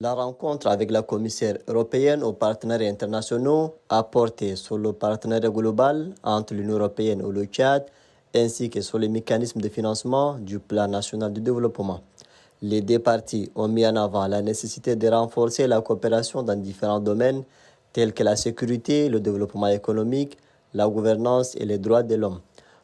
La rencontre avec la commissaire européenne aux partenaires internationaux a porté sur le partenariat global entre l'Union européenne et le Tchad, ainsi que sur les mécanismes de financement du plan national de développement. Les deux parties ont mis en avant la nécessité de renforcer la coopération dans différents domaines tels que la sécurité, le développement économique, la gouvernance et les droits de l'homme.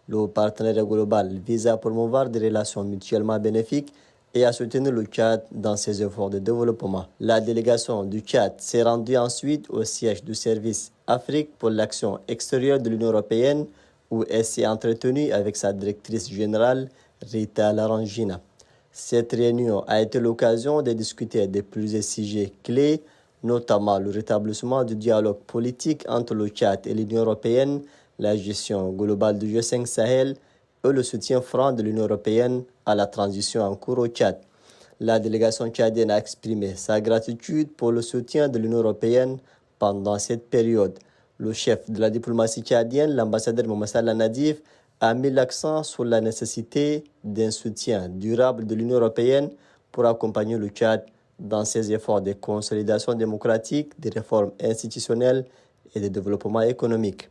Le partenariat global vise à promouvoir des relations mutuellement bénéfiques et à soutenir le Tchad dans ses efforts de développement. La délégation du Tchad s'est rendue ensuite au siège du service Afrique pour l'action extérieure de l'Union européenne où elle s'est entretenue avec sa directrice générale Rita Larangina. Cette réunion a été l'occasion de discuter de plusieurs sujets clés, notamment le rétablissement du dialogue politique entre le Tchad et l'Union européenne, la gestion globale du G5 Sahel et le soutien franc de l'Union européenne à la transition en cours au Tchad. La délégation tchadienne a exprimé sa gratitude pour le soutien de l'Union européenne pendant cette période. Le chef de la diplomatie tchadienne, l'ambassadeur Mohamed Salah Nadif, a mis l'accent sur la nécessité d'un soutien durable de l'Union européenne pour accompagner le Tchad dans ses efforts de consolidation démocratique, de réformes institutionnelles et de développement économique.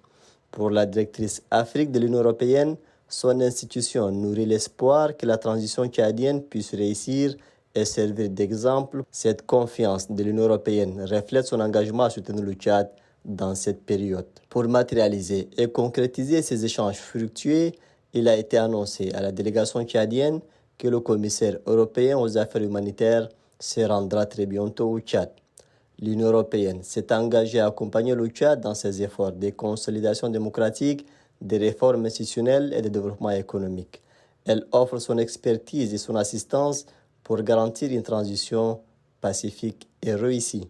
Pour la directrice Afrique de l'Union européenne, son institution nourrit l'espoir que la transition tchadienne puisse réussir et servir d'exemple. Cette confiance de l'Union européenne reflète son engagement à soutenir le Tchad dans cette période. Pour matérialiser et concrétiser ces échanges fructueux, il a été annoncé à la délégation tchadienne que le commissaire européen aux affaires humanitaires se rendra très bientôt au Tchad. L'Union européenne s'est engagée à accompagner le Tchad dans ses efforts de consolidation démocratique, de réformes institutionnelles et de développement économique. Elle offre son expertise et son assistance pour garantir une transition pacifique et réussie.